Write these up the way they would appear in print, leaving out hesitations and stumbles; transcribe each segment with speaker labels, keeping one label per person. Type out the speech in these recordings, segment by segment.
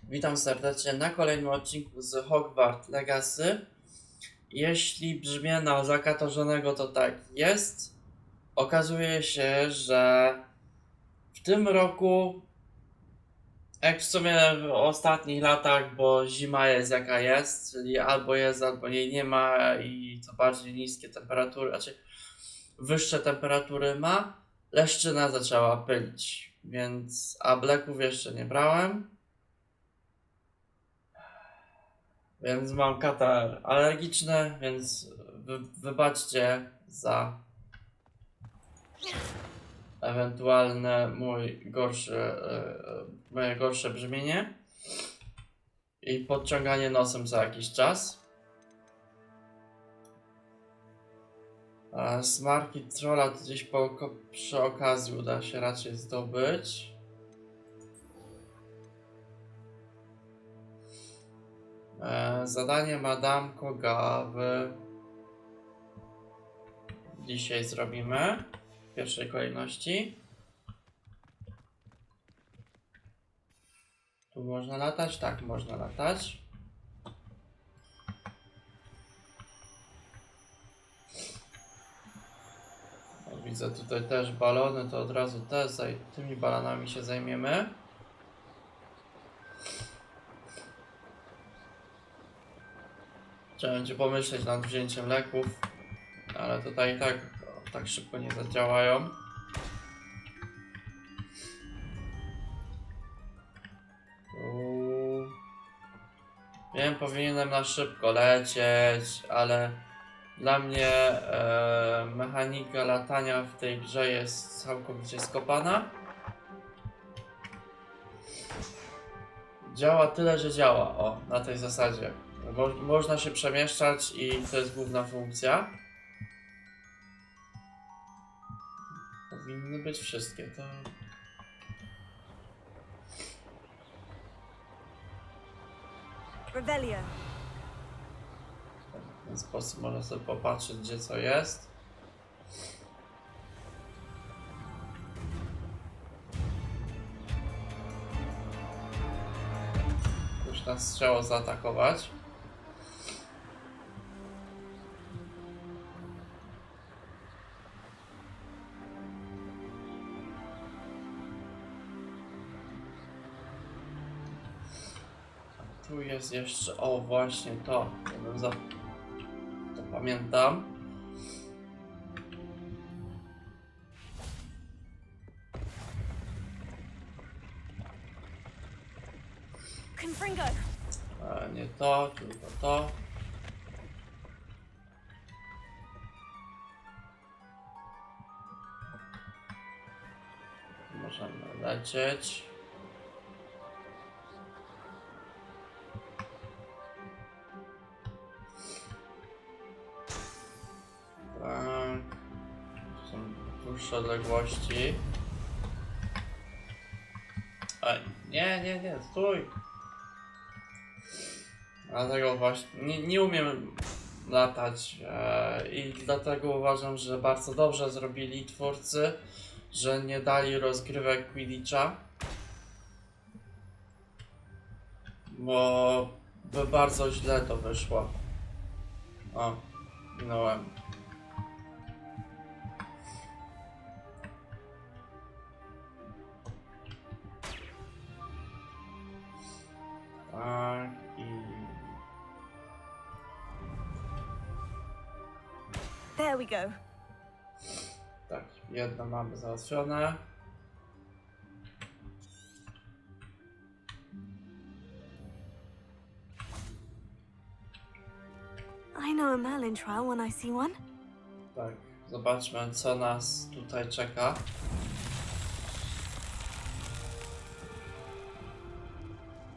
Speaker 1: Witam serdecznie na kolejnym odcinku z Hogwart Legacy. Jeśli brzmię na zakatorzonego, to tak jest. Okazuje się, że w tym roku, jak w sumie w ostatnich latach, bo zima jest jaka jest, czyli albo jest, albo jej nie ma i to bardziej niskie temperatury, znaczy wyższe temperatury ma, leszczyna zaczęła pylić, a bleków jeszcze nie brałem. Więc mam katar alergiczny, więc wybaczcie za ewentualne moje gorsze brzmienie i podciąganie nosem za jakiś czas. Smarki trolla gdzieś przy okazji uda się raczej zdobyć. Zadanie Madame Kogawy dzisiaj zrobimy w pierwszej kolejności. Tu można latać? Tak, można latać. Widzę tutaj też balony, to od razu tymi balonami się zajmiemy. Trzeba będzie pomyśleć nad wzięciem leków, ale tutaj tak szybko nie zadziałają. Wiem, powinienem na szybko lecieć, ale dla mnie mechanika latania w tej grze jest całkowicie skopana. Działa tyle, że działa, o, na tej zasadzie. Można się przemieszczać i to jest główna funkcja. Powinny być wszystkie, to...
Speaker 2: Revelio.
Speaker 1: W ten sposób można sobie popatrzeć, gdzie co jest. Już nas chciało zaatakować. Tu jest jeszcze, o właśnie to pamiętam.
Speaker 2: Confringo.
Speaker 1: Nie to, tylko to. Możemy lecieć. Tak. Są dłuższe odległości. Ej, nie, stój. Dlatego właśnie nie umiem latać i dlatego uważam, że bardzo dobrze zrobili twórcy, że nie dali rozgrywek Quidditcha, bo by bardzo źle to wyszło. O, minąłem. Tak i...
Speaker 2: There we go.
Speaker 1: Tak, jedno mamy załatwione.
Speaker 2: I know a Merlin trial when I see one.
Speaker 1: Tak, zobaczmy, co nas tutaj czeka.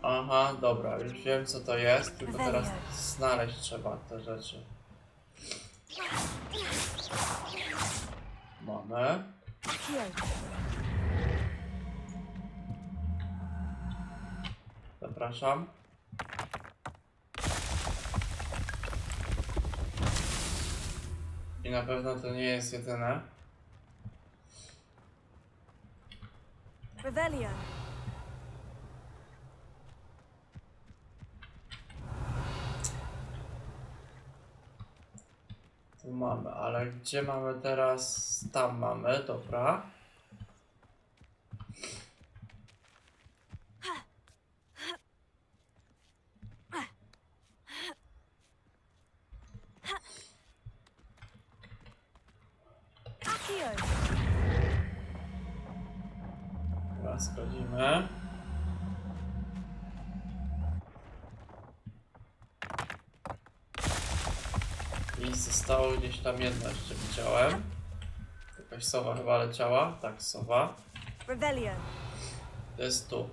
Speaker 1: Aha, dobra, już wiem, co to jest, tylko teraz znaleźć trzeba te rzeczy. Mamy. Zapraszam. I na pewno to nie jest jedyne.
Speaker 2: Revelio.
Speaker 1: Tu mamy, ale gdzie mamy teraz? Tam mamy, dobra.
Speaker 2: Accio!
Speaker 1: Teraz sprawdzimy. I zostało gdzieś tam jedno jeszcze widziałem. Jakaś sowa chyba leciała. Tak, sowa.
Speaker 2: Revelio.
Speaker 1: To jest tu.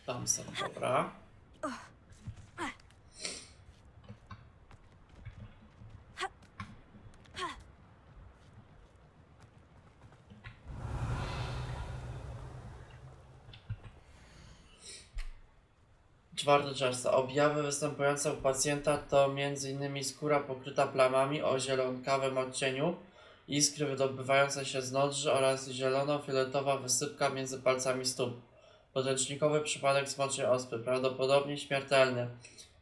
Speaker 1: Tam są, dobra. Czwarty czerwca. Objawy występujące u pacjenta to m.in. skóra pokryta plamami o zielonkawym odcieniu, iskry wydobywające się z nodrzy oraz zielono-fioletowa wysypka między palcami stóp. Podręcznikowy przypadek smoczej ospy, prawdopodobnie śmiertelny.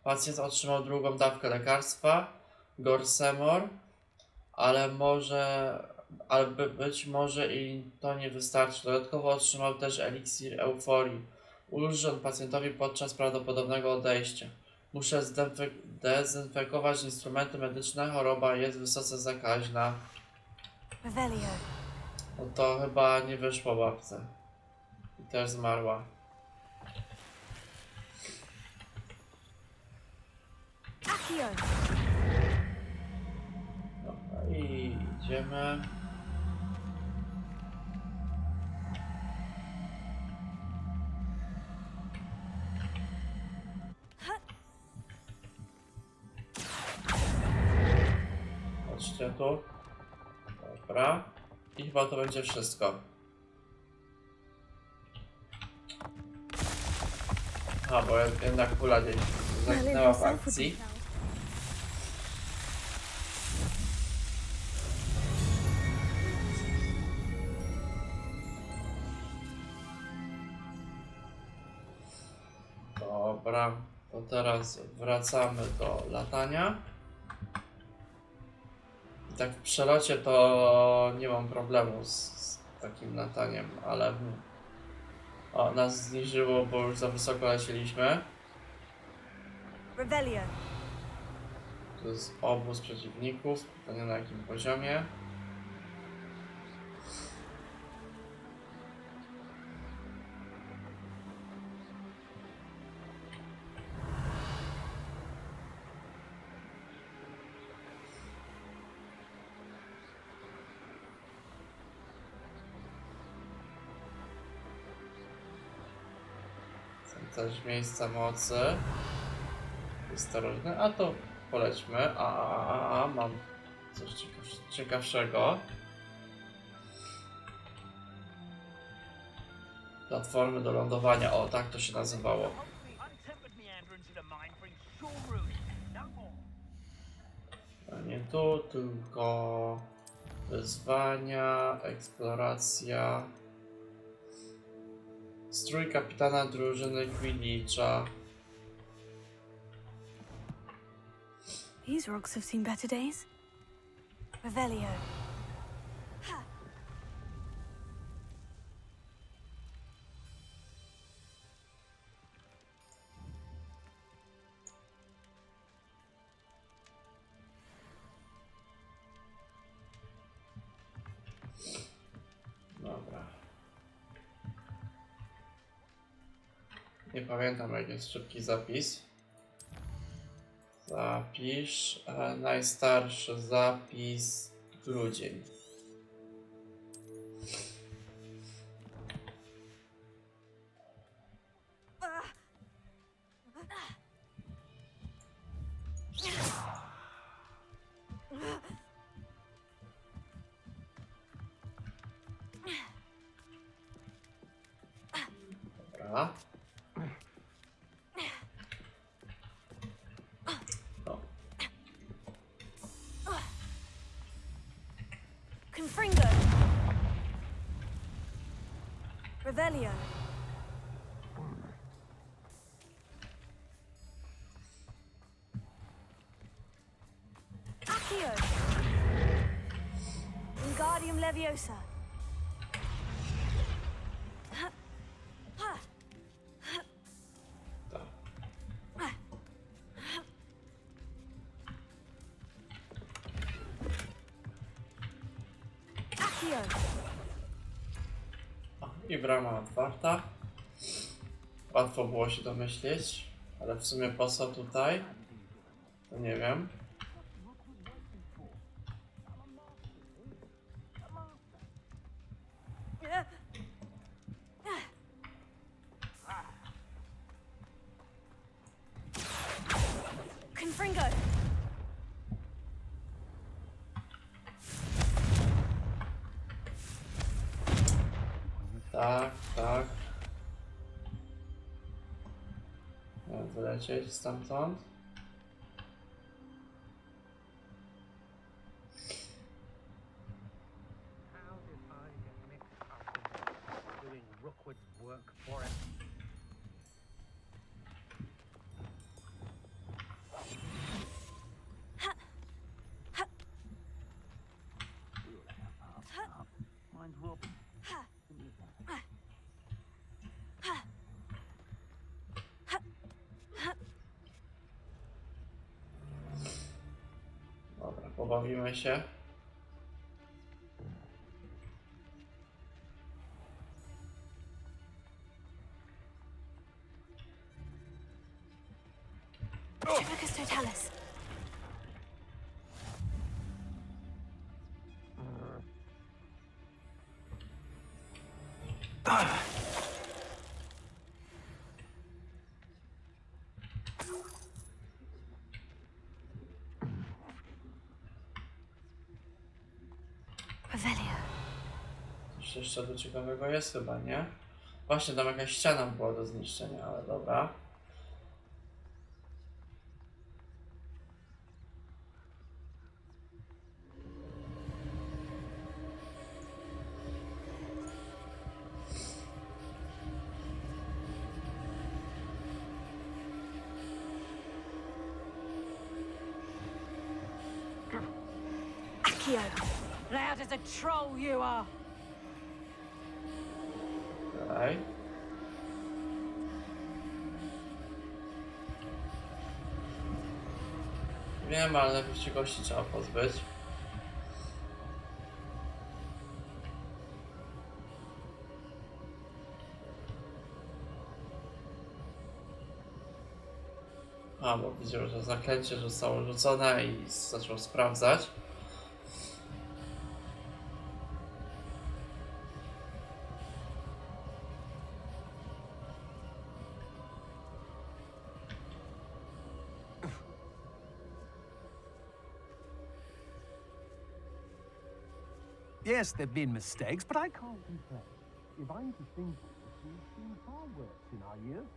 Speaker 1: Pacjent otrzymał drugą dawkę lekarstwa, Gorsemor, ale być może i to nie wystarczy. Dodatkowo otrzymał też eliksir euforii. Ulży on pacjentowi podczas prawdopodobnego odejścia. Muszę dezynfekować instrumenty medyczne, choroba jest wysoce zakaźna.
Speaker 2: Revelio.
Speaker 1: No to chyba nie wyszło babce. I też zmarła.
Speaker 2: Accio!
Speaker 1: Dobra, i idziemy. Chodźcie tu. Dobra. I chyba to będzie wszystko. A, bo jednak kula gdzieś zamknęła w akcji. Dobra, to teraz wracamy do latania. I tak w przelocie to nie mam problemu z takim lataniem, ale o, nas zniżyło, bo już za wysoko lecieliśmy.
Speaker 2: Revelio.
Speaker 1: To jest obóz przeciwników, pytanie na jakim poziomie. Są też miejsca mocy. Ostrożne, a to polećmy. Mam coś ciekawszego. Platformy do lądowania, o tak to się nazywało. A nie tu, tylko wyzwania, eksploracja. Strój kapitana drużyny Quidditcha.
Speaker 2: These rocks have seen better days. Revelio.
Speaker 1: Dobra. Nie pamiętam jak jest szybki zapis. Zapisz najstarszy zapis grudzień. Dobra. No.
Speaker 2: Confringo. Revelio. Leviosa.
Speaker 1: Tak.
Speaker 2: Accio.
Speaker 1: O, i brama otwarta. Łatwo było się domyślić, ale w sumie po co tutaj? To nie wiem.
Speaker 2: Confringo.
Speaker 1: Tak, tak. Miałem wylecieć stamtąd.
Speaker 3: How did I get mixed up in doing Rookwood's work for him? Mine's Robin.
Speaker 1: Dobra, pobawimy się.
Speaker 2: Typicus totalis. Revelio.
Speaker 1: Coś jeszcze do ciekawego jest chyba, nie? Właśnie tam jakaś ściana była do zniszczenia, ale dobra.
Speaker 2: Accio.
Speaker 4: Loud as a troll you are.
Speaker 1: Okej. Wiem, ale najpierw się gości trzeba pozbyć. A, bo widział, że zaklęcie zostało rzucone i zaczął sprawdzać.
Speaker 5: Yes, there've been mistakes, but I can't complain. If I'm to think of it, we've seen far worse in our years.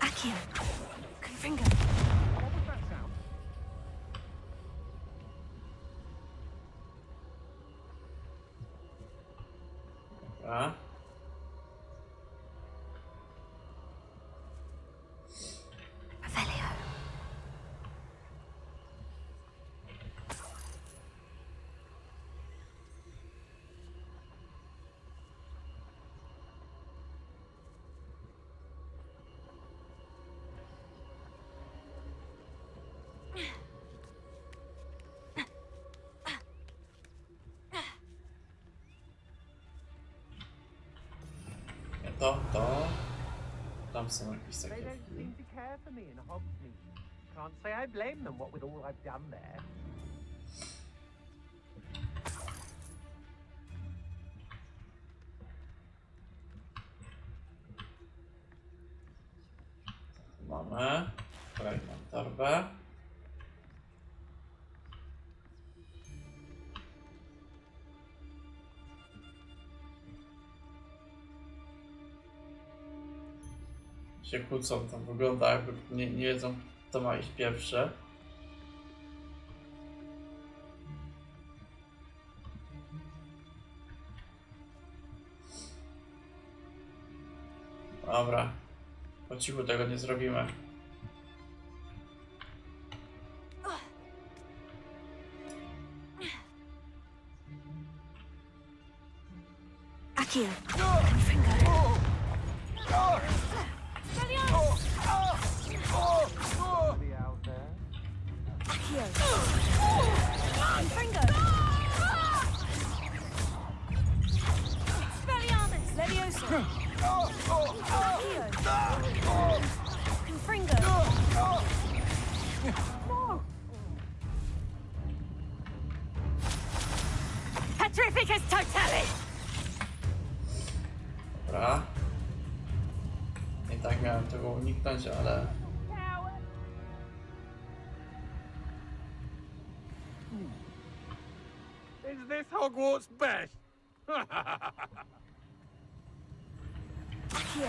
Speaker 2: Accio. Confringo.
Speaker 3: What was that sound?
Speaker 1: Dobra.
Speaker 2: Revelio.
Speaker 1: Nie to. Tam są jakieś
Speaker 3: They
Speaker 1: takie...
Speaker 3: don't seem to care for me in Hogsmeade. Can't say I blame them, what with all I've done there.
Speaker 1: Mamy kolejną torbę. Się kłócą, to wygląda jakby nie wiedzą, kto ma iść pierwszy. Dobra, po cichu tego nie zrobimy.
Speaker 2: Accio. Confringo.
Speaker 3: Somebody out there?
Speaker 2: Accio. Confringo. Expelliarmus. Leviosa. Accio. Confringo.
Speaker 4: Petrificus totalis!
Speaker 1: Dobra. I tak miałem tego uniknąć, ale...
Speaker 5: Is this Hogwarts best?
Speaker 2: Accio.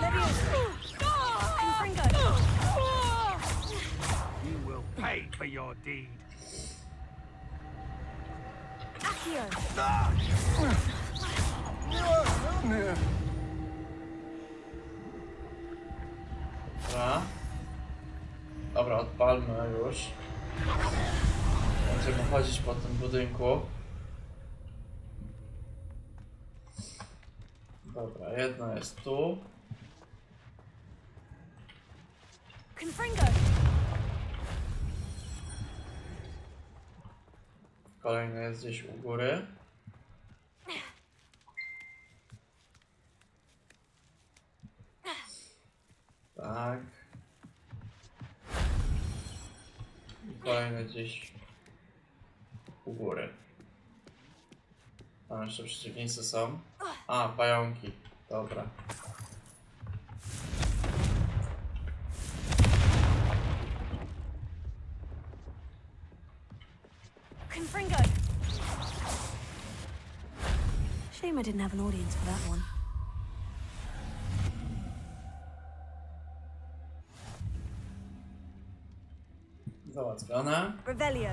Speaker 2: Leviosa. Confringo.
Speaker 5: You will pay for your deed.
Speaker 2: Accio.
Speaker 1: Dobra. Dobra, odpalmy już. Będziemy chodzić po tym budynku. Dobra, jedno jest tu.
Speaker 2: Confringo.
Speaker 1: Kolejny jest gdzieś u góry. Tak. I kolejny gdzieś u góry. Tam jeszcze przeciwnicy są. A, pająki. Dobra.
Speaker 2: Confringo. Shame I didn't have an audience for that one.
Speaker 1: Załatwione.
Speaker 2: Revelio.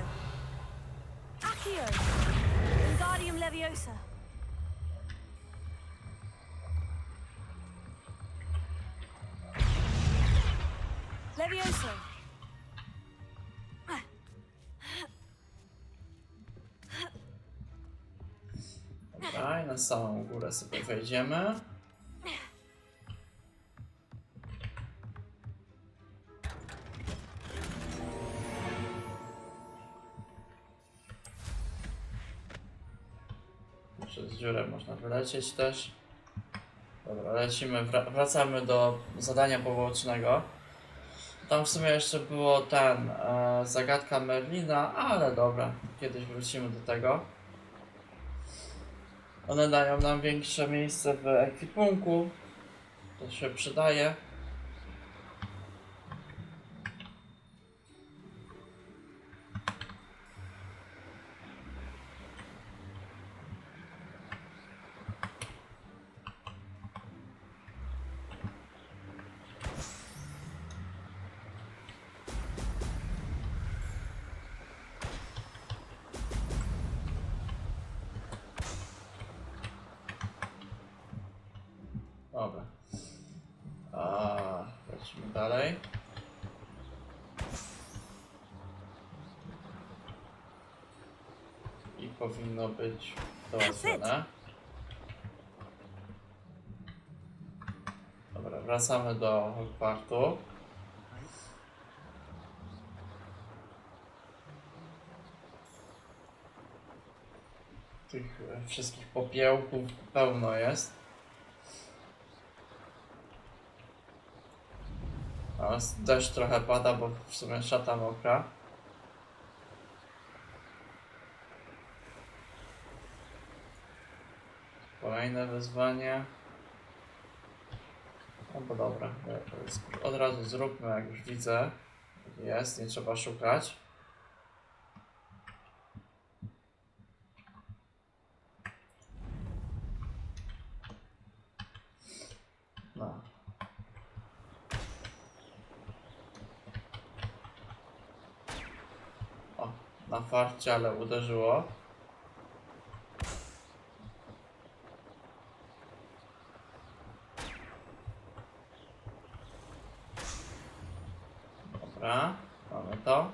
Speaker 2: Accio. Wingardium Leviosa. Leviosa.
Speaker 1: Dobra, i na samą górę sobie wejdziemy. Przez dziurę można wylecieć też. Dobra, lecimy, wracamy do zadania pobocznego. Tam w sumie jeszcze było zagadka Merlina, ale dobra, kiedyś wrócimy do tego. One dają nam większe miejsce w ekwipunku. To się przydaje. Dobra. Lecimy dalej. I powinno być załatwione. Dobra, wracamy do Hogwartu. Tych wszystkich popiołków pełno jest. Deszcz trochę pada, bo w sumie szata mokra. Kolejne wyzwanie. No bo dobra, od razu zróbmy, jak już widzę. Jest, nie trzeba szukać. No. O, na farcie, ale uderzyło. Dobra, mamy to.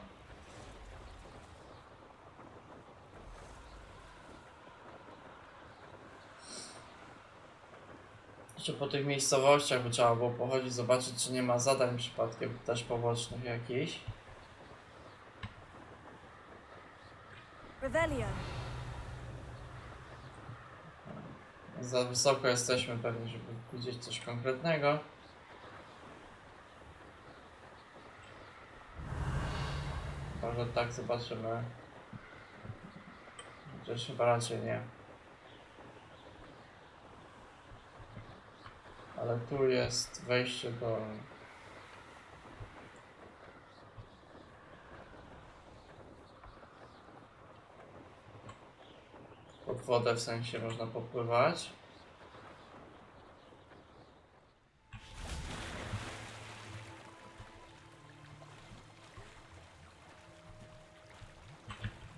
Speaker 1: Czy po tych miejscowościach by trzeba było pochodzić, zobaczyć, czy nie ma zadań przypadkiem też pobocznych jakichś.
Speaker 2: Revelio.
Speaker 1: Za wysoko jesteśmy pewnie, żeby widzieć coś konkretnego. Może tak zobaczymy. Chociaż chyba raczej nie. Ale tu jest wejście do... pod wodę, w sensie można popływać.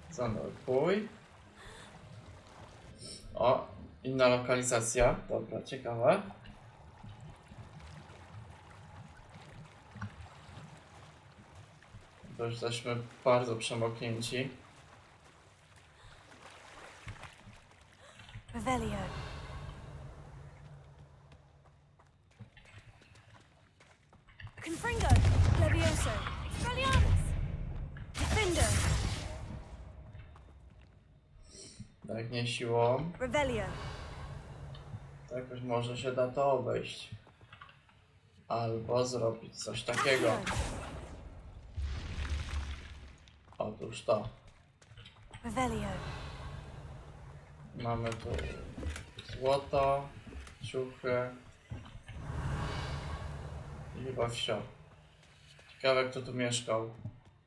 Speaker 1: Zanurkuj. O, inna lokalizacja. Dobra, ciekawe. To już jesteśmy bardzo przemoknięci.
Speaker 2: Revelio. Confringo. Levioso. Expelliarmus. Defender.
Speaker 1: Tak, nie siłą.
Speaker 2: Revelio.
Speaker 1: To jakoś może się da to obejść. Albo zrobić coś takiego. Otóż to.
Speaker 2: Revelio.
Speaker 1: Mamy tu złoto, ciuchy i chyba wsio. Ciekawe, kto tu mieszkał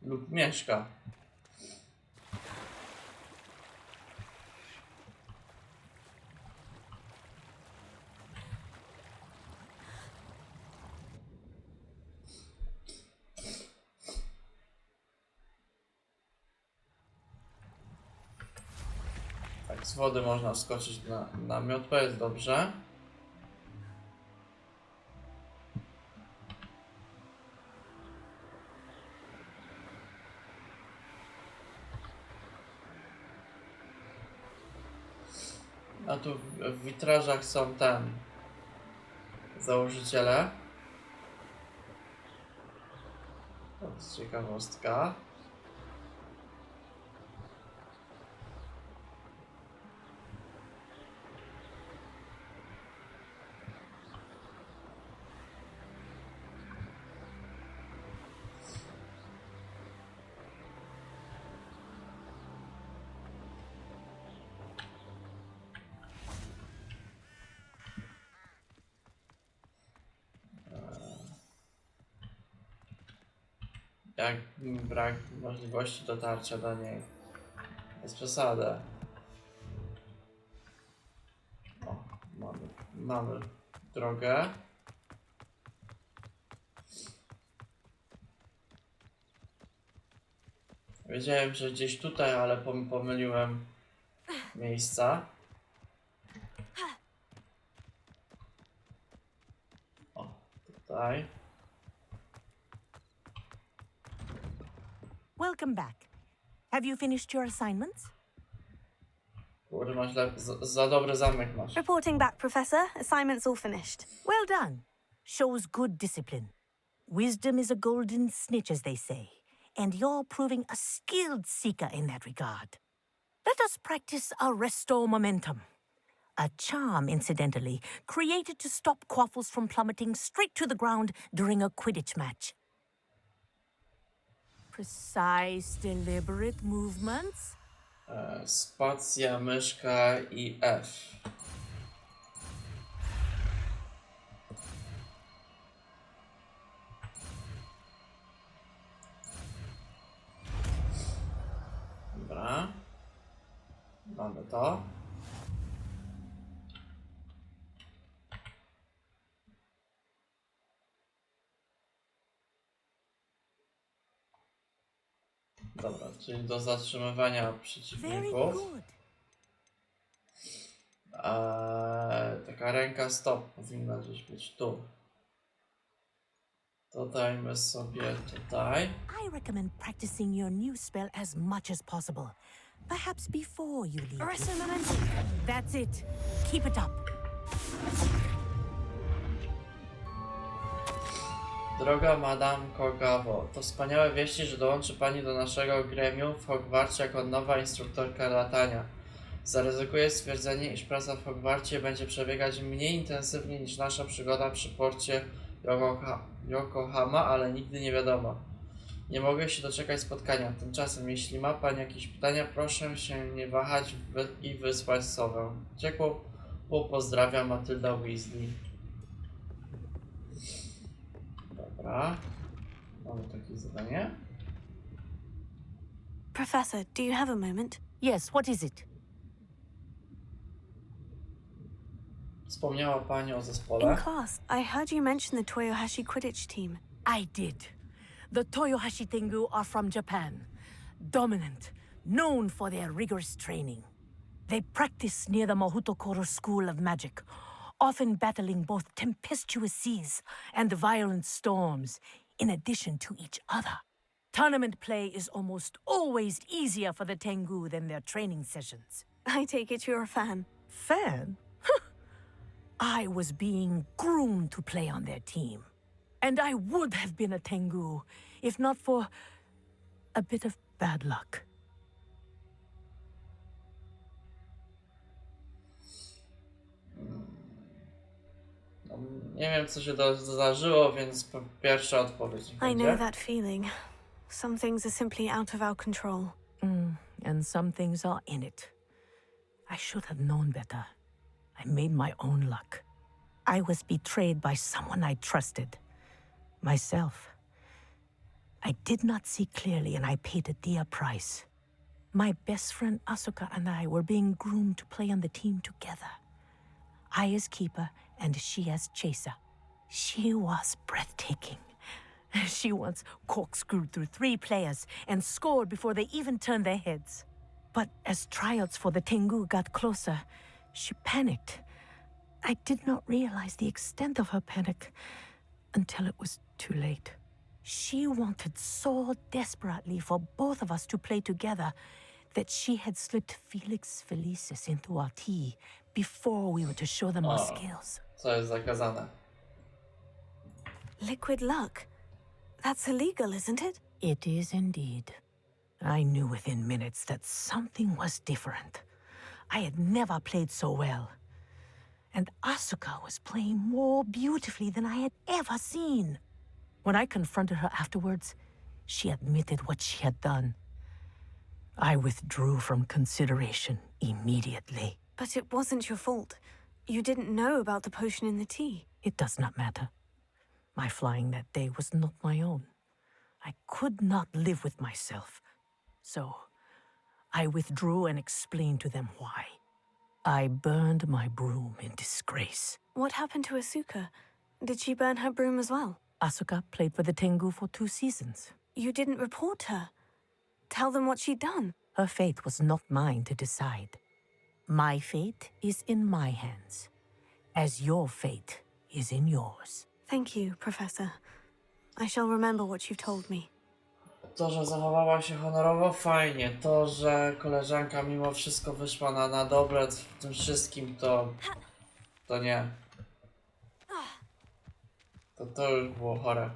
Speaker 1: lub mieszka. Tak, z wody można wskoczyć na namiot, to jest dobrze. A tu w witrażach są założyciele. To jest ciekawostka. Jak brak możliwości dotarcia do niej. Bez przesady. O, mamy drogę. Wiedziałem, że gdzieś tutaj, ale pomyliłem miejsca. O, tutaj.
Speaker 4: Welcome back. Have you finished your assignments?
Speaker 1: Kurde, masz za dobry zamek masz.
Speaker 2: Reporting back, Professor. Assignment's all finished.
Speaker 4: Well done. Shows good discipline. Wisdom is a golden snitch, as they say, and you're proving a skilled seeker in that regard. Let us practice Arresto Momentum, a charm, incidentally, created to stop quaffles from plummeting straight to the ground during a Quidditch match. Precise, deliberate movements.
Speaker 1: Spacja, myszka i F. Dobra. Mamy to. Dobra, czyli do zatrzymywania
Speaker 4: Very
Speaker 1: przeciwników.
Speaker 4: good.
Speaker 1: Taka ręka stop powinna gdzieś być tu. Dodajmy sobie tutaj.
Speaker 4: I recommend practicing your new spell as much as possible. Perhaps before you leave.
Speaker 2: Arresto Momentum.
Speaker 4: That's it. Keep it up.
Speaker 1: Droga Madame Kogavo, to wspaniałe wieści, że dołączy Pani do naszego gremium w Hogwarcie jako nowa instruktorka latania. Zaryzykuję stwierdzenie, iż praca w Hogwarcie będzie przebiegać mniej intensywnie niż nasza przygoda przy porcie Yokohama, ale nigdy nie wiadomo. Nie mogę się doczekać spotkania. Tymczasem, jeśli ma Pani jakieś pytania, proszę się nie wahać i wysłać sowę. Ciepło pozdrawia Matylda Weasley. Dobra. Mamy takie zadanie.
Speaker 2: Professor, do you have a moment?
Speaker 4: Yes, what is it?
Speaker 1: Wspomniała Pani o
Speaker 2: In
Speaker 1: zespole.
Speaker 2: class, I heard you mention the Toyohashi Quidditch team.
Speaker 4: I did. The Toyohashi Tengu are from Japan. Dominant, known for their rigorous training. They practice near the Mahutokoro School of Magic, often battling both tempestuous seas and violent storms, in addition to each other. Tournament play is almost always easier for the Tengu than their training sessions.
Speaker 2: I take it you're a fan.
Speaker 4: Fan? I was being groomed to play on their team. And I would have been a Tengu, if not for a bit of bad luck.
Speaker 1: No, nie wiem, co się zdarzyło, więc pierwsza odpowiedź
Speaker 2: I
Speaker 1: będzie.
Speaker 2: know that feeling. Some things are simply out of our control.
Speaker 4: And some things are in it. I should have known better. I made my own luck. I was betrayed by someone I trusted. Myself. I did not see clearly and I paid a dear price. My best friend Asuka and I were being groomed to play on the team together. I as keeper and she as chaser. She was breathtaking. She once corkscrewed through 3 players and scored before they even turned their heads. But as tryouts for the Tengu got closer, she panicked. I did not realize the extent of her panic until it was too late. She wanted so desperately for both of us to play together that she had slipped Felix Felicis into our tea before we were to show them our skills.
Speaker 1: Co jest zakazane?
Speaker 2: Liquid luck. That's illegal, isn't it?
Speaker 4: It is indeed. I knew within minutes that something was different. I had never played so well. And Asuka was playing more beautifully than I had ever seen. When I confronted her afterwards, she admitted what she had done. I withdrew from consideration immediately.
Speaker 2: But it wasn't your fault. You didn't know about the potion in the tea.
Speaker 4: It does not matter. My flying that day was not my own. I could not live with myself. So, I withdrew and explained to them why. I burned my broom in disgrace.
Speaker 2: What happened to Asuka? Did she burn her broom as well?
Speaker 4: Asuka played for the Tengu for 2 seasons.
Speaker 2: You didn't report her. Tell them what she'd done.
Speaker 4: Her fate was not mine to decide. My fate is in my hands, as your fate is in yours.
Speaker 2: Thank you, Professor. I shall remember what you've told me.
Speaker 1: To, że zachowała się honorowo, fajnie. To, że koleżanka mimo wszystko wyszła na dobre w tym wszystkim, to nie. To już było chore.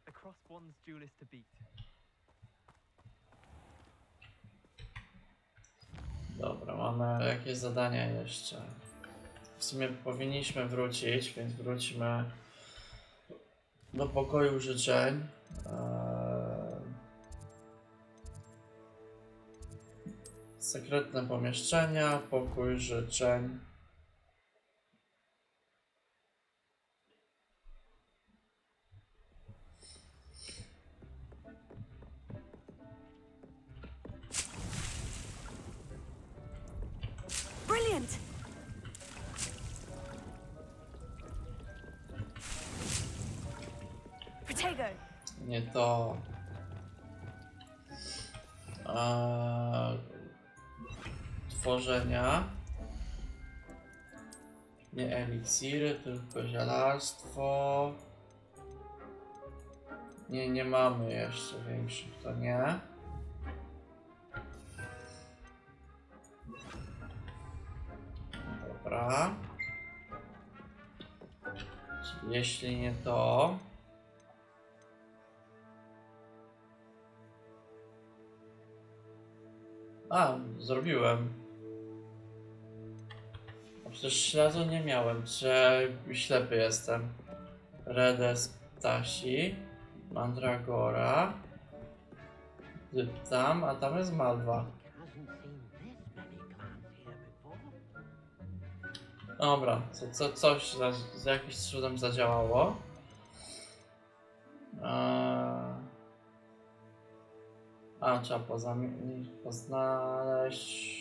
Speaker 3: The cross one's duelist to beat.
Speaker 1: Dobra, mamy jakieś zadania jeszcze. W sumie powinniśmy wrócić, więc wróćmy do pokoju życzeń. Sekretne pomieszczenia, pokój życzeń.
Speaker 2: Brilliant! Protego!
Speaker 1: Nie to. Tworzenia. Nie eliksiry, tylko zielarstwo. Nie mamy jeszcze większych, to nie. Dobra. Jeśli nie to... A, zrobiłem. A przecież śladu nie miałem, czy ślepy jestem. Redes ptasi, mandragora, dyptam, a tam jest malwa. Dobra, coś z jakimś cudem zadziałało. Trzeba poznaleźć.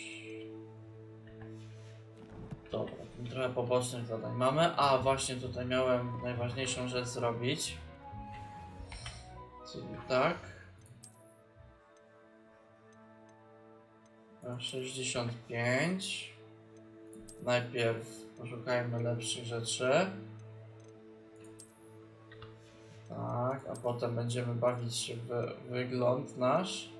Speaker 1: Dobra, trochę pobocznych zadań mamy. A, właśnie tutaj miałem najważniejszą rzecz zrobić. Czyli tak. 65. Najpierw poszukajmy lepszych rzeczy. Tak, a potem będziemy bawić się w wygląd nasz.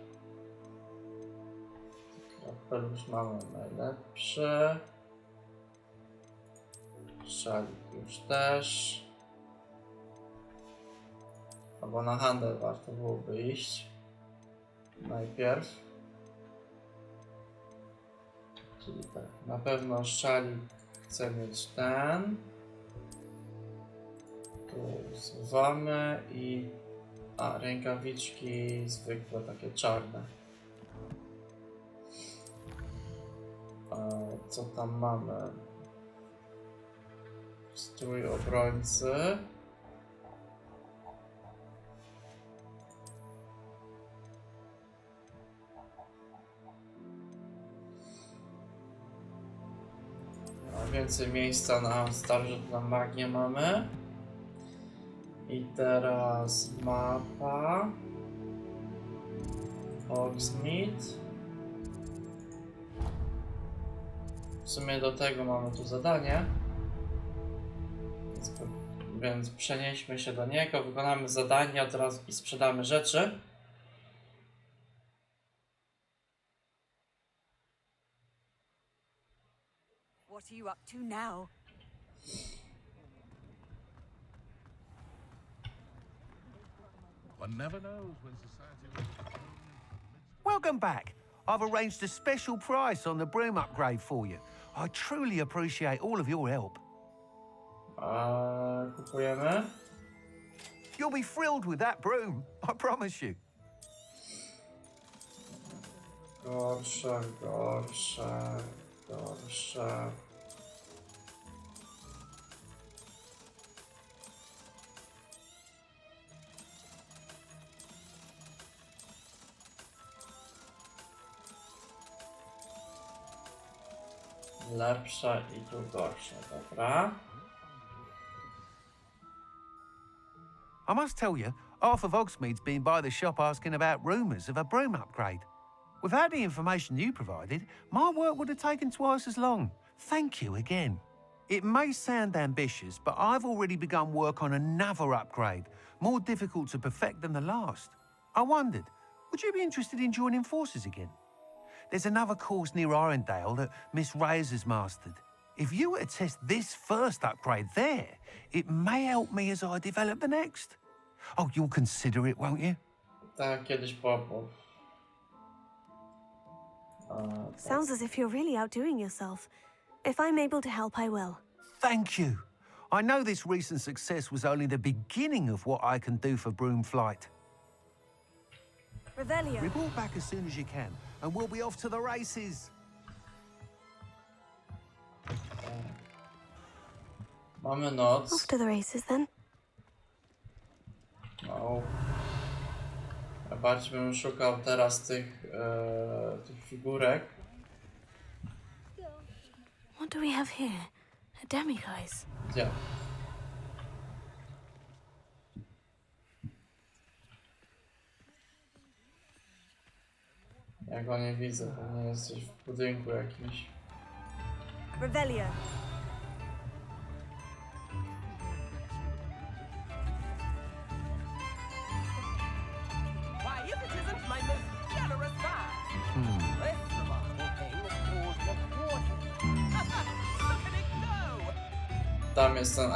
Speaker 1: Kapelusz mamy najlepszy. Szalik już też. Albo na handel warto byłoby iść. Najpierw. Czyli tak, na pewno szalik chcę mieć ten. Tu usuwamy i... A, rękawiczki zwykłe, takie czarne. Co tam mamy? Strój obrońcy. Więcej miejsca na starożytną na magię mamy. I teraz mapa. Hogsmeade. W sumie do tego mamy tu zadanie. Więc przenieśmy się do niego, wykonamy zadanie od razu i sprzedamy rzeczy.
Speaker 2: What are you up to now?
Speaker 6: One never knows when society will...
Speaker 5: Welcome back. I've arranged a special price on the broom upgrade for you. I truly appreciate all of your help.
Speaker 1: Kupujemy.
Speaker 5: You'll be thrilled with that broom, I promise you.
Speaker 1: Gorsze, gorsze, gorsze. Lepsza i tu gorsza, dobra.
Speaker 5: I must tell you, half of Hogsmeade's been by the shop asking about rumours of a broom upgrade. Without the information you provided, my work would have taken twice as long. Thank you again. It may sound ambitious, but I've already begun work on another upgrade, more difficult to perfect than the last. I wondered, would you be interested in joining forces again? There's another course near Arendale that Miss Reyes has mastered. If you were to test this first upgrade there, it may help me as I develop the next. Oh, you'll consider it, won't you?
Speaker 1: Tak, kiedyś
Speaker 2: Sounds as if you're really outdoing yourself. If I'm able to help, I will.
Speaker 5: Thank you. I know this recent success was only the beginning of what I can do for broom flight.
Speaker 2: Revelio.
Speaker 5: Report back as soon as you can, and we'll be off to the races.
Speaker 1: Mamy noc.
Speaker 2: Off to the races then.
Speaker 1: No. Ja bardziej bym szukał teraz tych figurek.
Speaker 2: What do we have here? A demiguise.
Speaker 1: Gdzie? Ja go nie widzę, pewnie jesteś w budynku jakimś.
Speaker 2: Revelio.
Speaker 7: Why, if it isn't my most generous man, this remarkable thing was called the quarter. Look at it go!
Speaker 1: Tam jest ten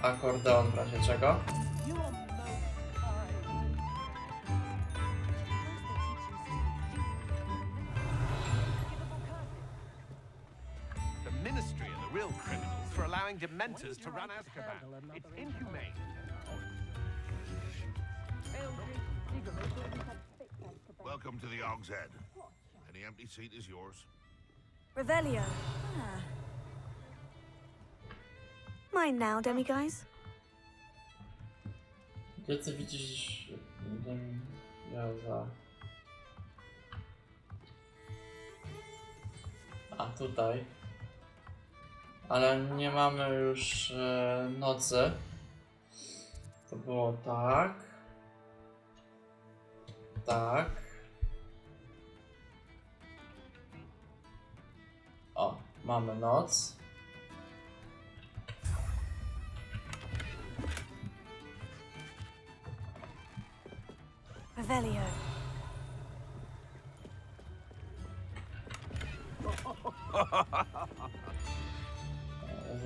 Speaker 1: akordeon w razie czego.
Speaker 5: The ministry are the real criminals for allowing dementors to run Azkaban. It's inhumane.
Speaker 6: Welcome to the Og's Head. Any empty seat is yours.
Speaker 2: Revelio. Mine now, demiguise.
Speaker 1: Gdzie ty widzisz... A, tutaj. Ale nie mamy już nocy. To było tak. Tak. O, mamy noc.
Speaker 2: Revelio.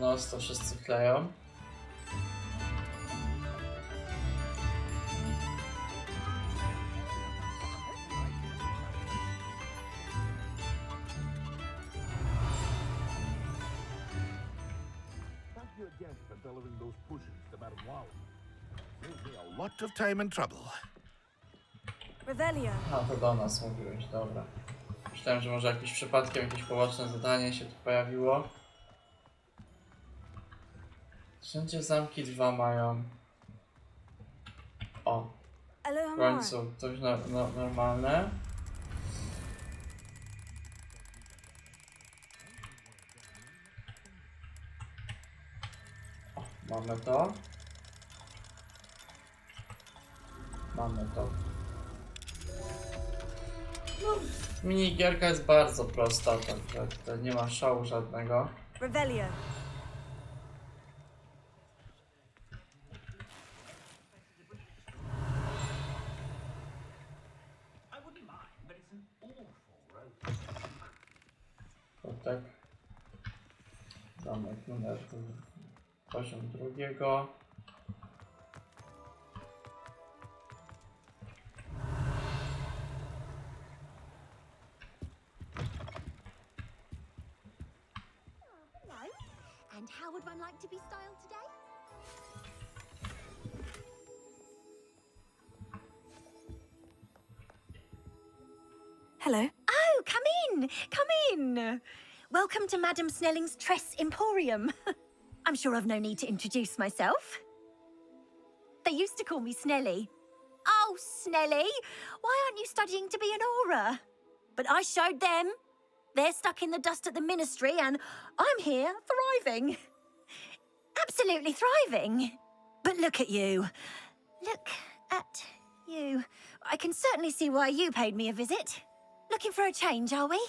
Speaker 1: Noc to wszyscy kleją.
Speaker 6: Thank you again for delivering those potions to Madame Wow. Saved me a lot of time and trouble.
Speaker 2: Revelio.
Speaker 1: A, to do nas mówiłeś, dobra. Myślałem, że może jakimś przypadkiem jakieś poboczne zadanie się tu pojawiło. Wszędzie zamki 2 mają. O, w
Speaker 2: Alohomora.
Speaker 1: końcu coś normalne. O, mamy to. Mamy to. Minigierka jest bardzo prosta, także tutaj nie ma szału żadnego.
Speaker 2: Revelio.
Speaker 1: To tak. Zamek numer poziom drugiego.
Speaker 8: And how would one like to be styled today?
Speaker 2: Hello.
Speaker 8: Oh, come in! Come in! Welcome to Madame Snelling's Tress Emporium. I'm sure I've no need to introduce myself. They used to call me Snelly. Oh, Snelly! Why aren't you studying to be an aura? But I showed them. They're stuck in the dust at the ministry, and I'm here thriving. Absolutely thriving. But look at you. Look at you. I can certainly see why you paid me a visit. Looking for a change, are we?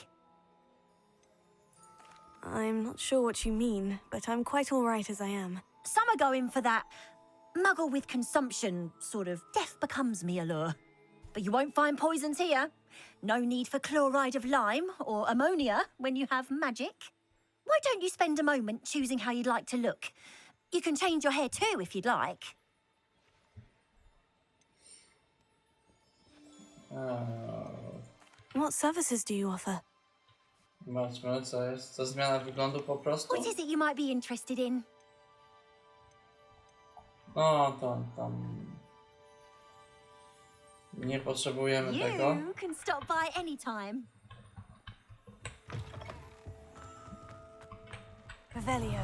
Speaker 2: I'm not sure what you mean, but I'm quite all right as I am.
Speaker 8: Some are going for that muggle with consumption, sort of death becomes me allure. But you won't find poisons here. No need for chloride of lime or ammonia when you have magic. Why don't you spend a moment choosing how you'd like to look? You can change your hair too if you'd like.
Speaker 2: What services do you offer?
Speaker 1: Zobaczmy, co jest. To zmiana wyglądu po prostu?
Speaker 8: What is it you might be interested in?
Speaker 1: No, tam. Nie potrzebujemy tego.
Speaker 8: You can stop by any time.
Speaker 2: Revelio.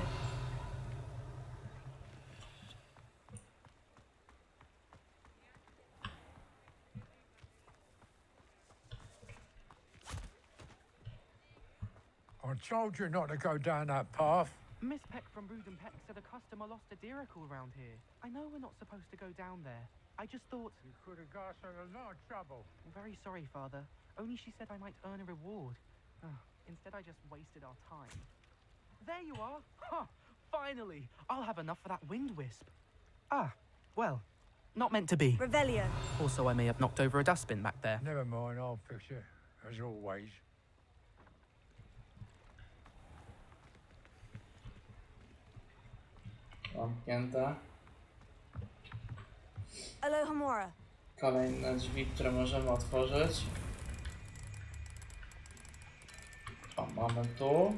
Speaker 9: I told you not to go down that path.
Speaker 10: Miss Peck from Brood and Peck said a customer lost a deeracle around here. I know we're not supposed to go down there. I just thought...
Speaker 9: You could have got us in a lot of trouble.
Speaker 10: I'm very sorry, Father. Only she said I might earn a reward. Instead, I just wasted our time. There you are! Huh! Finally! I'll have enough for that wind wisp. Ah, well, not meant to be.
Speaker 2: Revelio.
Speaker 10: Also, I may have knocked over a dustbin back there.
Speaker 9: Never mind, I'll fix it, as always.
Speaker 1: Zamknięte.
Speaker 2: Alohomora.
Speaker 1: Kolejne drzwi, które możemy otworzyć. O, mamy tu.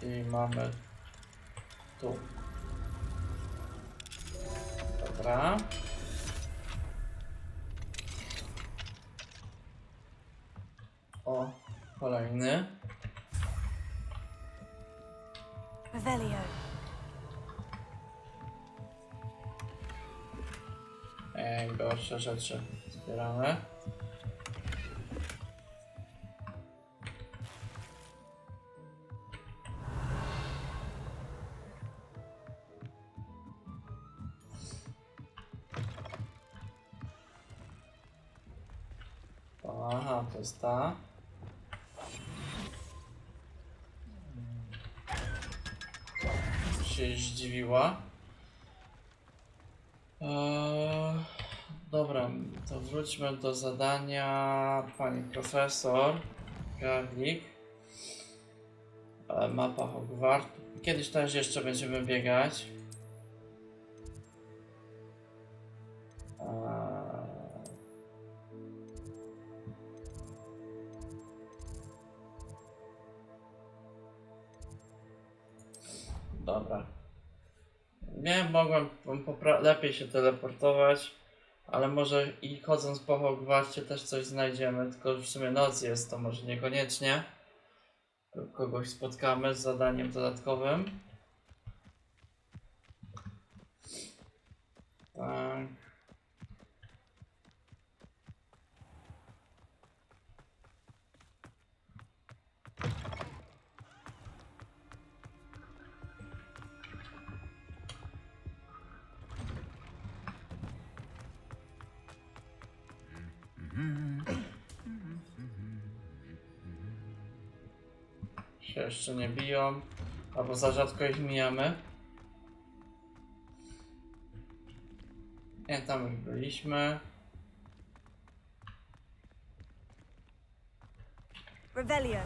Speaker 1: I mamy tu. Dobra. O, kolejny.
Speaker 2: Revelio.
Speaker 1: Gorsze rzeczy zbieramy. Aha, to jest ta. Się zdziwiła. Dobra, to wróćmy do zadania pani profesor Garlic. Mapa Hogwartu. Kiedyś też jeszcze będziemy biegać. Dobra. Nie mogłem lepiej się teleportować, ale może i chodząc po Hogwarcie też coś znajdziemy, tylko w sumie noc jest, to może niekoniecznie. Kogoś spotkamy z zadaniem dodatkowym. Tak. Się jeszcze nie biją, albo za rzadko ich mijamy. Nie, tam już byliśmy.
Speaker 2: Revelio.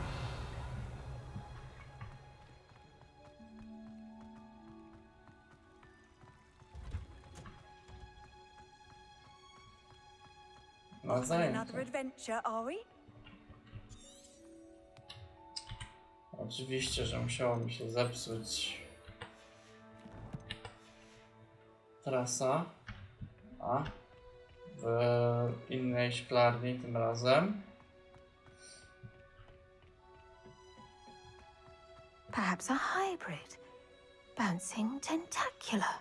Speaker 1: Na zajęcia.
Speaker 2: Another adventure, are we?
Speaker 1: Oczywiście, że musiało mi się zepsuć trasa, a w innej szklarni tym razem.
Speaker 8: Perhaps a hybrid. Bouncing tentacular.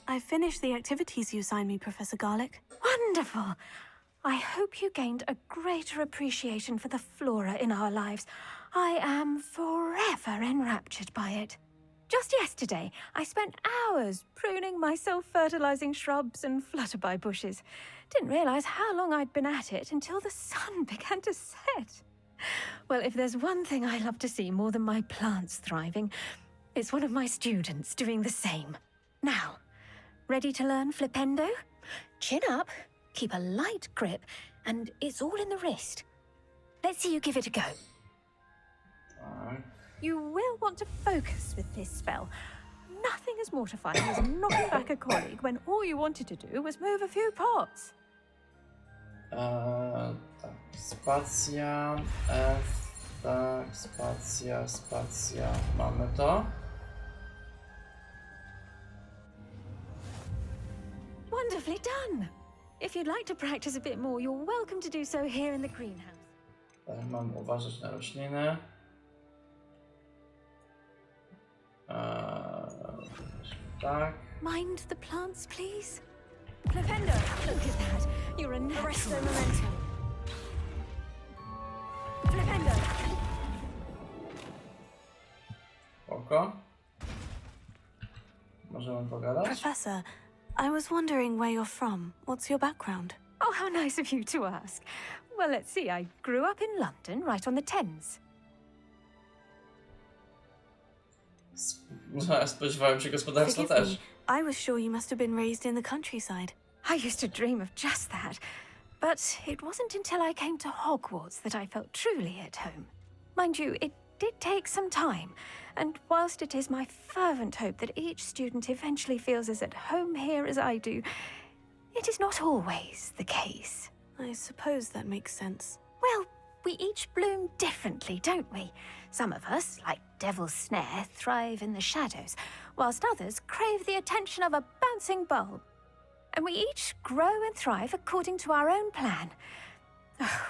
Speaker 2: I finished the activities you assigned me, Professor Garlic.
Speaker 8: Wonderful. I hope you gained a greater appreciation for the flora in our lives. I am forever enraptured by it. Just yesterday, I spent hours pruning my self-fertilizing shrubs and flutterby bushes. Didn't realize how long I'd been at it until the sun began to set. Well, if there's one thing I love to see more than my plants thriving, it's one of my students doing the same. Now, ready to learn flipendo? Chin up, keep a light grip, and it's all in the wrist. Let's see you give it a go. You will want to focus with this spell. Nothing as mortifying as knocking back a colleague when all you wanted to do was move a few pots.
Speaker 1: Tak, spacja, F, tak, spacja, spacja, mamy to.
Speaker 8: Wonderfully done. If you'd like to practice a bit more, you're welcome to do so here in the greenhouse.
Speaker 1: Tak, mam uważać na rośliny. Tak.
Speaker 8: Mind the plants, please.
Speaker 2: Flipendo.
Speaker 8: Look at that. You're a
Speaker 2: Arresto
Speaker 8: natural.
Speaker 2: momentum. Flipendo.
Speaker 1: Spoko. Możemy pogadać?
Speaker 2: Professor, I was wondering where you're from. What's your background?
Speaker 8: Oh, how nice of you to ask. Well, let's see. I grew up in London, right on the Thames.
Speaker 1: Spodziewałem się gospodarstwa
Speaker 2: Forgive
Speaker 1: też.
Speaker 2: me, I was sure you must have been raised in the countryside.
Speaker 8: I used to dream of just that. But it wasn't until I came to Hogwarts that I felt truly at home. Mind you, it
Speaker 2: did take some time, and whilst it is my fervent hope that each student eventually feels as at home here as I do, it is not always the case.
Speaker 11: I suppose that makes sense.
Speaker 2: Well, we each bloom differently, don't we? Some of us, like Devil's Snare, thrive in the shadows, whilst others crave the attention of a bouncing bulb. And we each grow and thrive according to our own plan. Oh,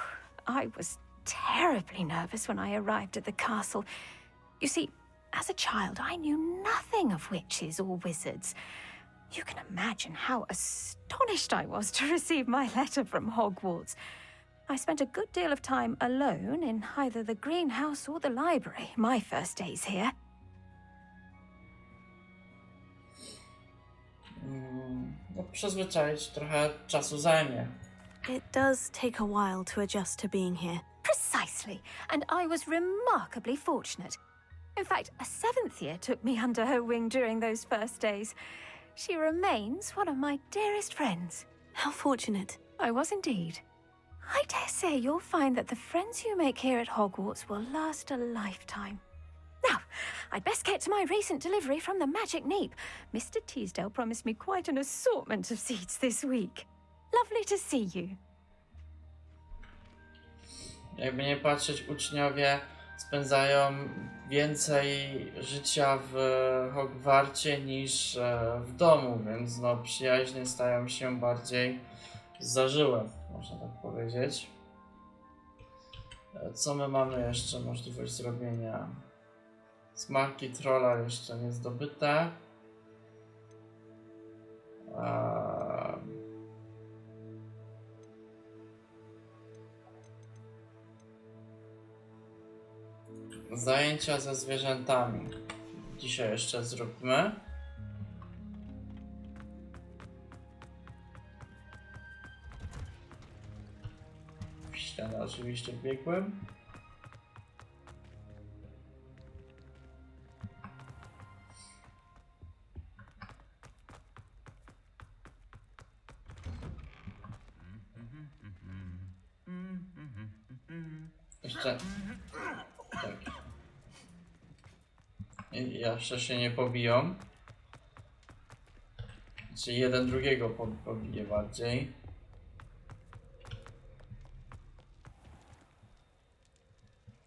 Speaker 2: I was terribly nervous when I arrived at the castle. You see, as a child, I knew nothing of witches or wizards. You can imagine how astonished I was to receive my letter from Hogwarts. I spent a good deal of time alone in either the greenhouse or the library, my first days here.
Speaker 1: No, przyzwyczaić trochę czasu zajmie.
Speaker 11: It does take a while to adjust to being here.
Speaker 2: Precisely, and I was remarkably fortunate. In fact, a 7th year took me under her wing during those first days. She remains one of my dearest friends.
Speaker 11: How fortunate.
Speaker 2: I was indeed. I dare say you'll find that the friends you make here at Hogwarts will last a lifetime. Now, I'd best get to my recent delivery from the Magic Neep. Mr. Teasdale promised me quite an assortment of seeds this week. Lovely to see you.
Speaker 1: Jakby nie patrzeć, uczniowie spędzają więcej życia w Hogwarcie niż w domu, więc no przyjaźnie stają się bardziej zażyłe, można tak powiedzieć. Co my mamy jeszcze możliwość zrobienia? Smarki trolla jeszcze nie zdobyte. Zajęcia ze zwierzętami. Dzisiaj jeszcze zróbmy. W ścianę oczywiście wbiegłem. Jeszcze... Tak. I jeszcze się nie pobiją. Czy jeden drugiego pobije bardziej.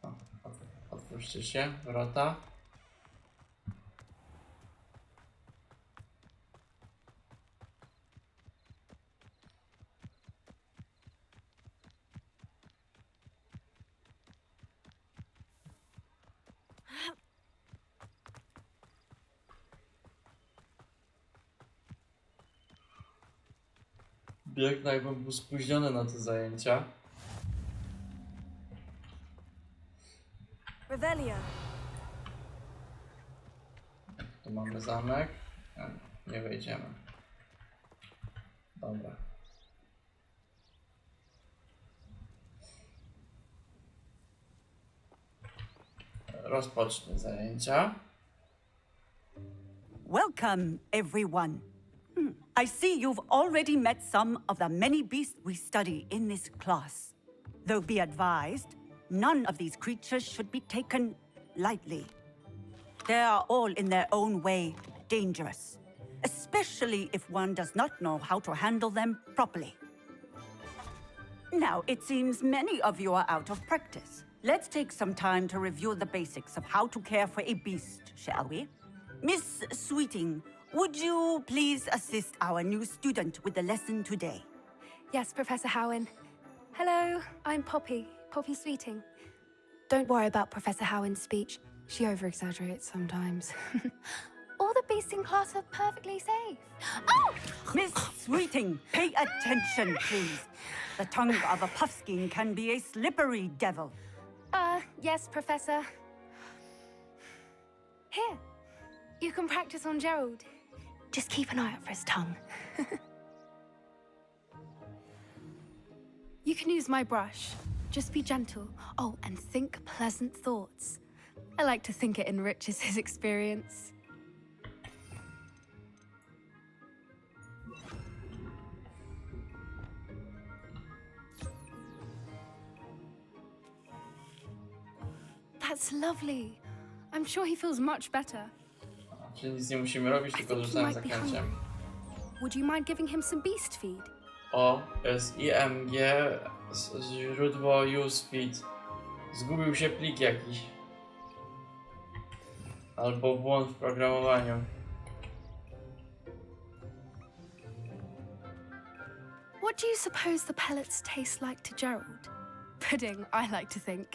Speaker 1: O, otwórzcie się, wrota. Biegnę, jakbym był spóźniony na te zajęcia.
Speaker 11: Revelio.
Speaker 1: Tu mamy zamek. Nie wejdziemy. Dobra. Rozpocznę zajęcia.
Speaker 12: Welcome, everyone. I see you've already met some of the many beasts we study in this class. Though be advised, none of these creatures should be taken lightly. They are all in their own way dangerous, especially if one does not know how to handle them properly. Now, it seems many of you are out of practice. Let's take some time to review the basics of how to care for a beast, shall we? Miss Sweeting, would you please assist our new student with the lesson today?
Speaker 13: Yes, Professor Howen. Hello, I'm Poppy Sweeting. Don't worry about Professor Howen's speech. She over-exaggerates sometimes. All the beasts in class are perfectly safe. Oh!
Speaker 12: Miss Sweeting, pay attention, please. The tongue of a puffskein can be a slippery devil.
Speaker 13: Yes, Professor. Here, you can practice on Gerald. Just keep an eye out for his tongue. You can use my brush. Just be gentle. Oh, and think pleasant thoughts. I like to think it enriches his experience. That's lovely. I'm sure he feels much better.
Speaker 1: Czyli nic nie musimy robić,
Speaker 13: I
Speaker 1: tylko
Speaker 13: think he
Speaker 1: rzucamy
Speaker 13: might be hungry.
Speaker 1: zaklęciem.
Speaker 13: Would you mind giving him some beast feed?
Speaker 1: O, jest IMG, źródło use feed. Zgubił się plik jakiś. Albo błąd w programowaniu.
Speaker 13: What do you suppose the pellets taste like to Gerald? Pudding, I like to think.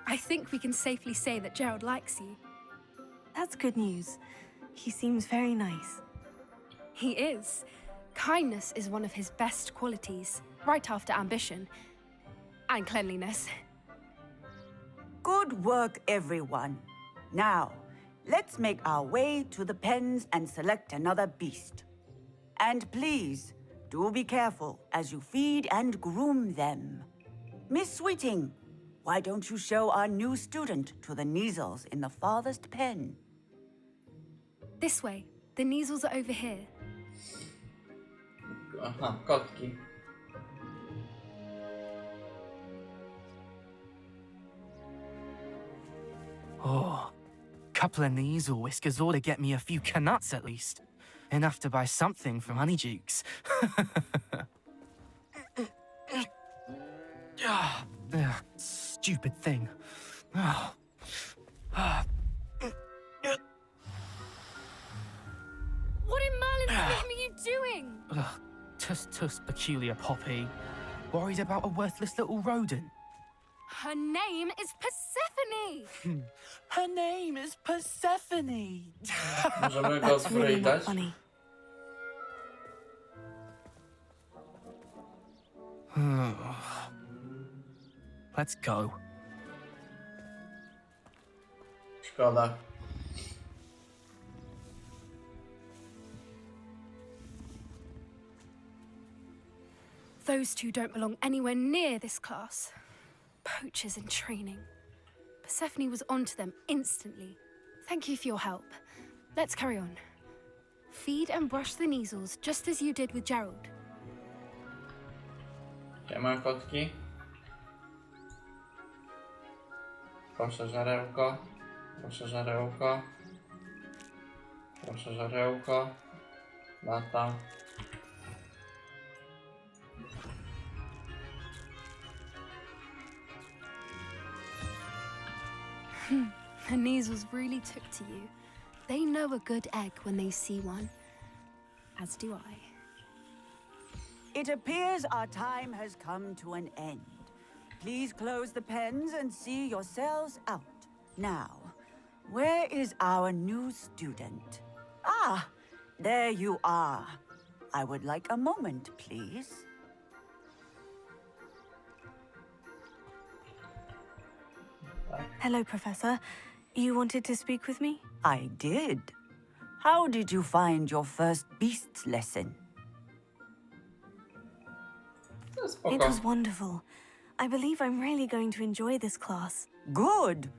Speaker 13: I think we can safely say that Gerald likes you.
Speaker 11: That's good news. He seems very nice.
Speaker 13: He is. Kindness is one of his best qualities, right after ambition. And cleanliness.
Speaker 12: Good work, everyone. Now, let's make our way to the pens and select another beast. And please, do be careful as you feed and groom them. Miss Sweeting, why don't you show our new student to the Neasels in the farthest pen?
Speaker 13: This way. The Neasels are over here.
Speaker 1: Aha, kotki.
Speaker 10: Oh, couple of Neasel whiskers ought to get me a few canuts at least. Enough to buy something from Honeydukes. Stupid thing.
Speaker 13: What in Merlin's name are you doing?
Speaker 10: Tuss, peculiar Poppy. Worried about a worthless little rodent.
Speaker 13: Her name is Persephone!
Speaker 10: Her name is Persephone!
Speaker 1: Możemy go
Speaker 11: That's really not
Speaker 1: sprytać.
Speaker 11: funny.
Speaker 10: Let's go.
Speaker 1: Szkoda.
Speaker 13: Those two don't belong anywhere near this class. Poachers in training. Persephone was onto them instantly. Thank you for your help. Let's carry on. Feed and brush the Neasels just as you did with Gerald.
Speaker 1: Siema kotki. Proszę żarełko. Proszę żarełko. Proszę żarełko. Lata.
Speaker 13: The Neasels really took to you. They know a good egg when they see one. As do I.
Speaker 12: It appears our time has come to an end. Please close the pens and see yourselves out. Now, where is our new student? Ah, there you are. I would like a moment, please.
Speaker 11: Hello, Professor. You wanted to speak with me?
Speaker 12: I did. How did you find your first beasts lesson?
Speaker 11: It was wonderful. I believe I'm really going to enjoy this class.
Speaker 12: Good.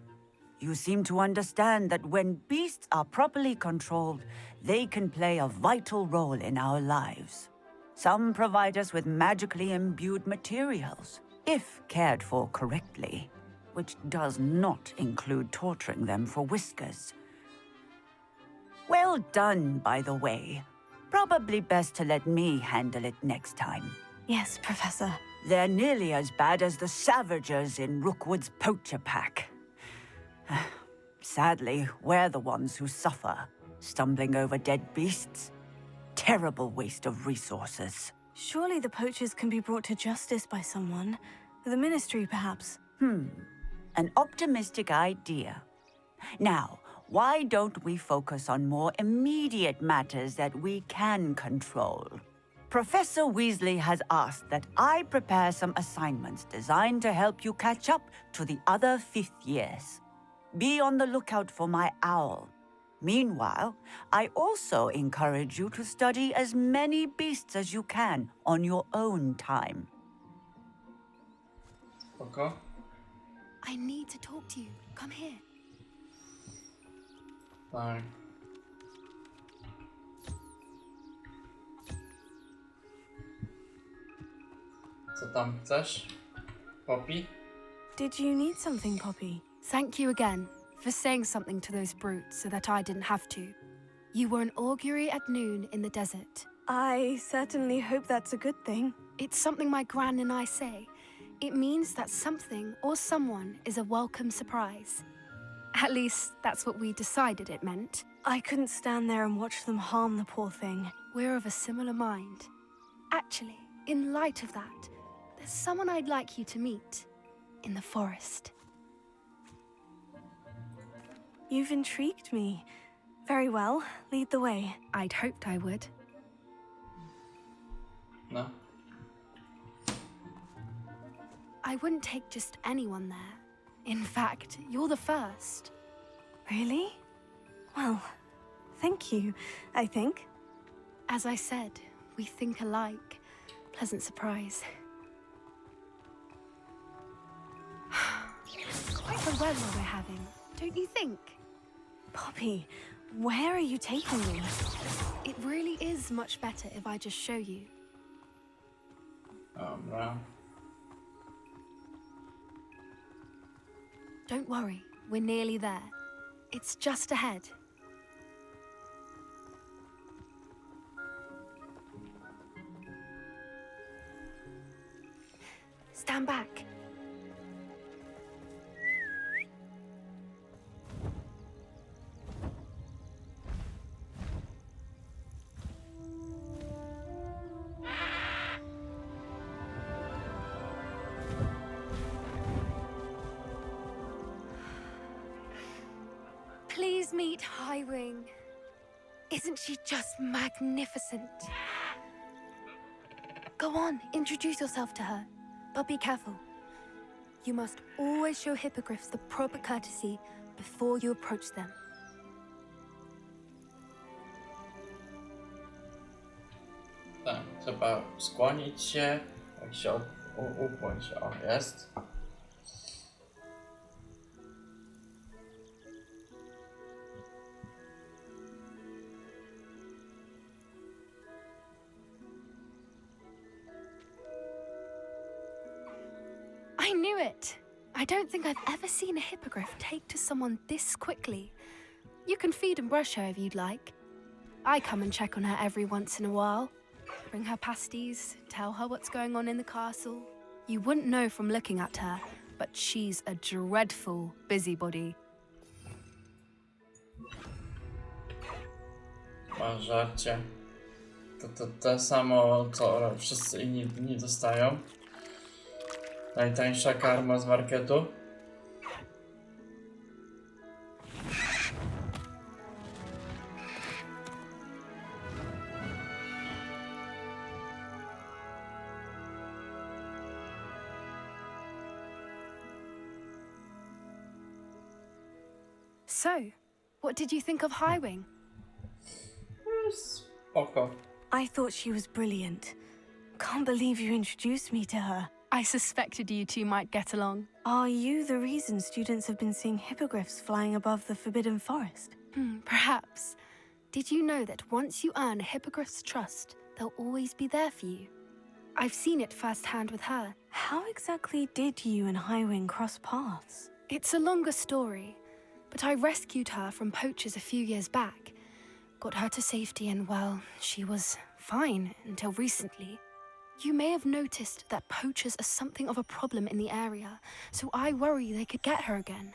Speaker 12: You seem to understand that when beasts are properly controlled, they can play a vital role in our lives. Some provide us with magically imbued materials, if cared for correctly, which does not include torturing them for whiskers. Well done, by the way. Probably best to let me handle it next time.
Speaker 11: Yes, Professor.
Speaker 12: They're nearly as bad as the Savagers in Rookwood's poacher pack. Sadly, we're the ones who suffer, stumbling over dead beasts. Terrible waste of resources.
Speaker 11: Surely the poachers can be brought to justice by someone. The Ministry, perhaps.
Speaker 12: An optimistic idea. Now, why don't we focus on more immediate matters that we can control? Professor Weasley has asked that I prepare some assignments designed to help you catch up to the other 5th years. Be on the lookout for my owl. Meanwhile, I also encourage you to study as many beasts as you can on your own time.
Speaker 1: Spoko.
Speaker 13: I need to talk to you. Come here.
Speaker 1: Tak. Co tam chcesz? Poppy?
Speaker 11: Did you need something, Poppy?
Speaker 13: Thank you again for saying something to those brutes so that I didn't have to. You were an augury at noon in the desert.
Speaker 11: I certainly hope that's a good thing.
Speaker 13: It's something my gran and I say. It means that something or someone is a welcome surprise. At least, that's what we decided it meant.
Speaker 11: I couldn't stand there and watch them harm the poor thing.
Speaker 13: We're of a similar mind. Actually, in light of that, there's someone I'd like you to meet in the forest.
Speaker 11: You've intrigued me. Very well, lead the way.
Speaker 13: I'd hoped I would.
Speaker 1: No.
Speaker 13: I wouldn't take just anyone there. In fact, you're the first.
Speaker 11: Really? Well, thank you, I think.
Speaker 13: As I said, we think alike. Pleasant surprise. Quite the weather we're having, don't you think?
Speaker 11: Poppy, where are you taking me?
Speaker 13: It really is much better if I just show you.
Speaker 1: Oh, no.
Speaker 13: Don't worry, we're nearly there. It's just ahead. Stand back. Please meet Highwing. Isn't she just magnificent? Go on, introduce yourself to her. But be careful. You must always show hippogriffs the proper courtesy before you approach them.
Speaker 1: Tak, trzeba skłonić się, jak się ukłoń się. O, jest.
Speaker 13: I knew it! I don't think I've ever seen a hippogriff take to someone this quickly. You can feed and brush her if you'd like. I come and check on her every once in a while. Bring her pasties, tell her what's going on in the castle. You wouldn't know from looking at her, but she's a dreadful busybody.
Speaker 1: Masz żarcie. To samo, co wszyscy inni dostają. Najtańsza karma z marketu.
Speaker 13: So, what did you think of Highwing?
Speaker 1: Spoko.
Speaker 11: I thought she was brilliant. Can't believe you introduced me to her.
Speaker 13: I suspected you two might get along.
Speaker 11: Are you the reason students have been seeing hippogriffs flying above the Forbidden Forest?
Speaker 13: Perhaps. Did you know that once you earn a hippogriff's trust, they'll always be there for you? I've seen it firsthand with her.
Speaker 11: How exactly did you and Highwing cross paths?
Speaker 13: It's a longer story, but I rescued her from poachers a few years back. Got her to safety and, well, she was fine until recently. You may have noticed that poachers are something of a problem in the area, so I worry they could get her again.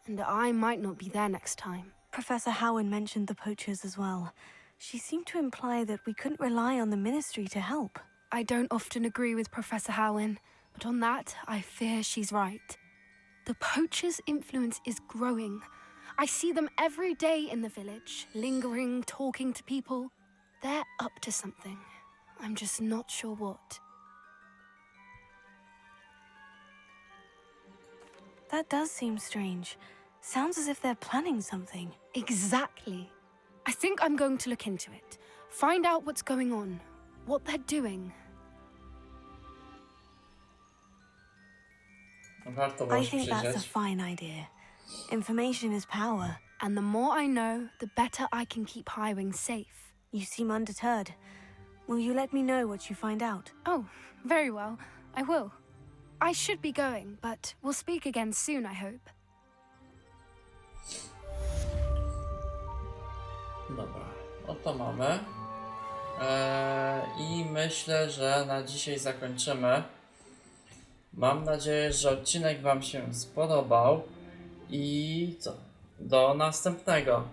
Speaker 13: And I might not be there next time.
Speaker 11: Professor Howen mentioned the poachers as well. She seemed to imply that we couldn't rely on the Ministry to help.
Speaker 13: I don't often agree with Professor Howen, but on that, I fear she's right. The poachers' influence is growing. I see them every day in the village, lingering, talking to people. They're up to something. I'm just not sure what.
Speaker 11: That does seem strange. Sounds as if they're planning something.
Speaker 13: Exactly. I think I'm going to look into it. Find out what's going on, what they're doing.
Speaker 11: I think that's a fine idea. Information is power.
Speaker 13: And the more I know, the better I can keep Highwing safe.
Speaker 11: You seem undeterred. Will you let me know what you find out?
Speaker 13: Oh, very well. I will. I should be going, but we'll speak again soon, I hope.
Speaker 1: to mamy. I myślę, że na dzisiaj zakończymy. Mam nadzieję, że odcinek Wam się spodobał. I co? Do następnego.